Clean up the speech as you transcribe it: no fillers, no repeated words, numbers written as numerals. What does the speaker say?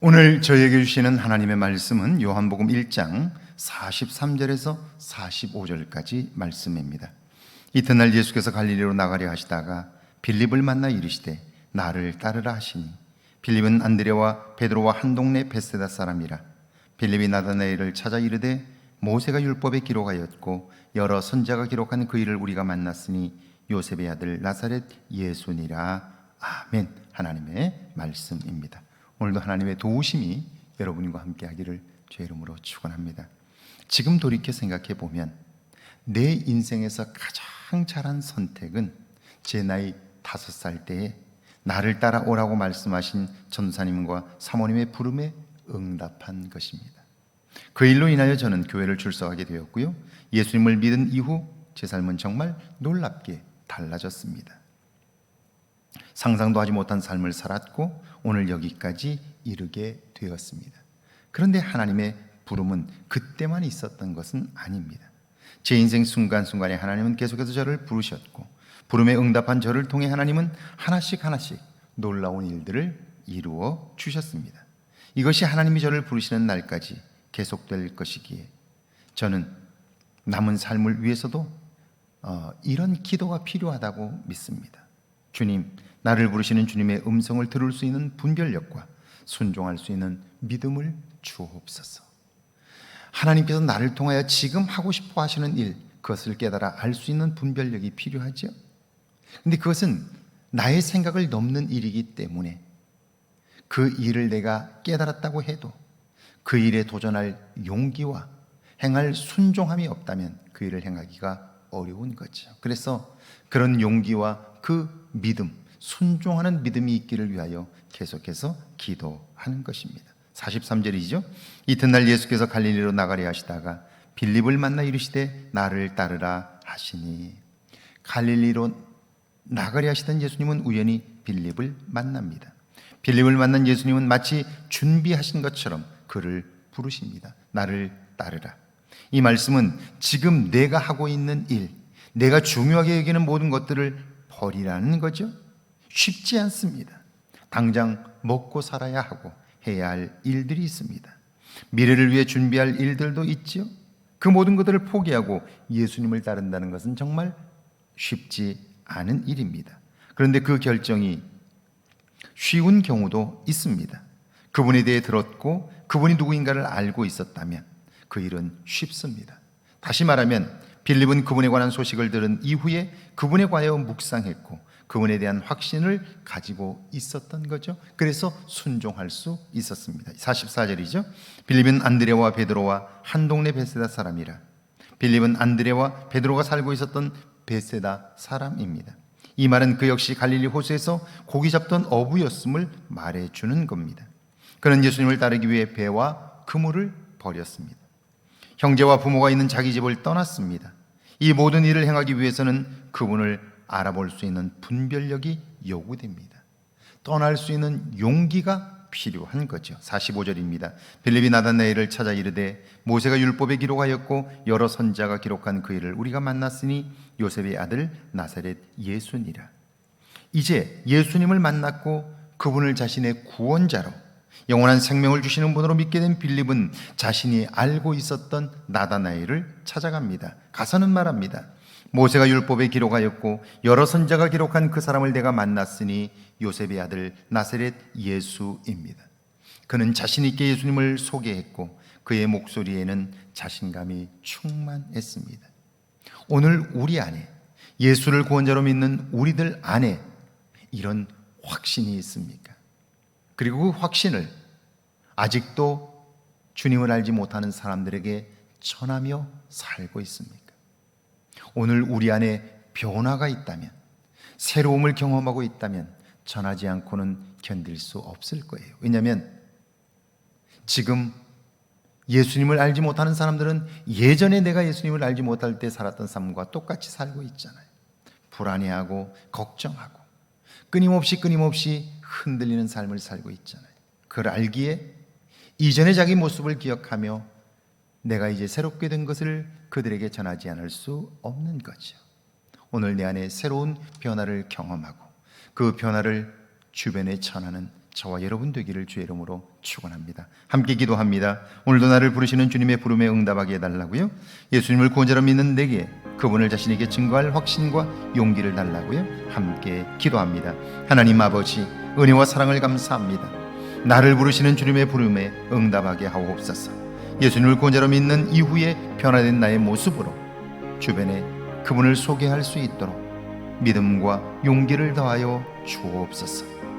오늘 저에게 주시는 하나님의 말씀은 요한복음 1장 43절에서 45절까지 말씀입니다. 이튿날 예수께서 갈릴리로 나가려 하시다가 빌립을 만나 이르시되 나를 따르라 하시니 빌립은 안드레와 베드로와 한 동네 베세다 사람이라. 빌립이 나다나엘을 찾아 이르되 모세가 율법에 기록하였고 여러 선지자가 기록한 그 일을 우리가 만났으니 요셉의 아들 나사렛 예수니라. 아멘. 하나님의 말씀입니다. 오늘도 하나님의 도우심이 여러분과 함께 하기를 주의 이름으로 축원합니다. 지금 돌이켜 생각해 보면 내 인생에서 가장 잘한 선택은 제 나이 5살 때에 나를 따라오라고 말씀하신 전도사님과 사모님의 부름에 응답한 것입니다. 그 일로 인하여 저는 교회를 출석하게 되었고요, 예수님을 믿은 이후 제 삶은 정말 놀랍게 달라졌습니다. 상상도 하지 못한 삶을 살았고 오늘 여기까지 이르게 되었습니다. 그런데 하나님의 부름은 그때만 있었던 것은 아닙니다. 제 인생 순간순간에 하나님은 계속해서 저를 부르셨고 부름에 응답한 저를 통해 하나님은 하나씩 놀라운 일들을 이루어 주셨습니다. 이것이 하나님이 저를 부르시는 날까지 계속될 것이기에 저는 남은 삶을 위해서도 이런 기도가 필요하다고 믿습니다. 주님, 나를 부르시는 주님의 음성을 들을 수 있는 분별력과 순종할 수 있는 믿음을 주옵소서. 하나님께서 나를 통하여 지금 하고 싶어 하시는 일, 그것을 깨달아 알 수 있는 분별력이 필요하죠. 근데 그것은 나의 생각을 넘는 일이기 때문에 그 일을 내가 깨달았다고 해도 그 일에 도전할 용기와 행할 순종함이 없다면 그 일을 행하기가 어려운 거죠. 그래서 그런 용기와 그 믿음, 순종하는 믿음이 있기를 위하여 계속해서 기도하는 것입니다. 43절이죠. 이튿날 예수께서 갈릴리로 나가려 하시다가 빌립을 만나 이르시되 나를 따르라 하시니. 갈릴리로 나가려 하시던 예수님은 우연히 빌립을 만납니다. 빌립을 만난 예수님은 마치 준비하신 것처럼 그를 부르십니다. 나를 따르라. 이 말씀은 지금 내가 하고 있는 일, 내가 중요하게 여기는 모든 것들을 버리라는 거죠. 쉽지 않습니다. 당장 먹고 살아야 하고 해야 할 일들이 있습니다. 미래를 위해 준비할 일들도 있죠. 그 모든 것들을 포기하고 예수님을 따른다는 것은 정말 쉽지 않은 일입니다. 그런데 그 결정이 쉬운 경우도 있습니다. 그분에 대해 들었고 그분이 누구인가를 알고 있었다면 그 일은 쉽습니다. 다시 말하면 빌립은 그분에 관한 소식을 들은 이후에 그분에 관하여 묵상했고 그분에 대한 확신을 가지고 있었던 거죠. 그래서 순종할 수 있었습니다. 44절이죠. 빌립은 안드레와 베드로와 한 동네 베세다 사람이라. 빌립은 안드레와 베드로가 살고 있었던 베세다 사람입니다. 이 말은 그 역시 갈릴리 호수에서 고기 잡던 어부였음을 말해주는 겁니다. 그는 예수님을 따르기 위해 배와 그물을 버렸습니다. 형제와 부모가 있는 자기 집을 떠났습니다. 이 모든 일을 행하기 위해서는 그분을 알아볼 수 있는 분별력이 요구됩니다. 떠날 수 있는 용기가 필요한 거죠. 45절입니다. 빌립이 나다나엘을 찾아 이르되 모세가 율법에 기록하였고 여러 선지자가 기록한 그 일을 우리가 만났으니 요셉의 아들 나사렛 예수니라. 이제 예수님을 만났고 그분을 자신의 구원자로 영원한 생명을 주시는 분으로 믿게 된 빌립은 자신이 알고 있었던 나다나엘을 찾아갑니다. 가서는 말합니다. 모세가 율법에 기록하였고 여러 선지자가 기록한 그 사람을 내가 만났으니 요셉의 아들 나사렛 예수입니다. 그는 자신 있게 예수님을 소개했고 그의 목소리에는 자신감이 충만했습니다. 오늘 우리 안에 예수를 구원자로 믿는 우리들 안에 이런 확신이 있습니까? 그리고 그 확신을 아직도 주님을 알지 못하는 사람들에게 전하며 살고 있습니까? 오늘 우리 안에 변화가 있다면, 새로움을 경험하고 있다면 전하지 않고는 견딜 수 없을 거예요. 왜냐하면 지금 예수님을 알지 못하는 사람들은 예전에 내가 예수님을 알지 못할 때 살았던 삶과 똑같이 살고 있잖아요. 불안해하고 걱정하고 끊임없이 흔들리는 삶을 살고 있잖아요. 그걸 알기에 이전의 자기 모습을 기억하며 내가 이제 새롭게 된 것을 그들에게 전하지 않을 수 없는 거죠. 오늘 내 안에 새로운 변화를 경험하고 그 변화를 주변에 전하는 저와 여러분 되기를 주의 이름으로 축원합니다. 함께 기도합니다. 오늘도 나를 부르시는 주님의 부름에 응답하게 해달라고요. 예수님을 구원자로 믿는 내게 그분을 자신에게 증거할 확신과 용기를 달라고요. 함께 기도합니다. 하나님 아버지, 은혜와 사랑을 감사합니다. 나를 부르시는 주님의 부름에 응답하게 하옵소서. 예수님을 구원자로 믿는 이후에 변화된 나의 모습으로 주변에 그분을 소개할 수 있도록 믿음과 용기를 더하여 주옵소서.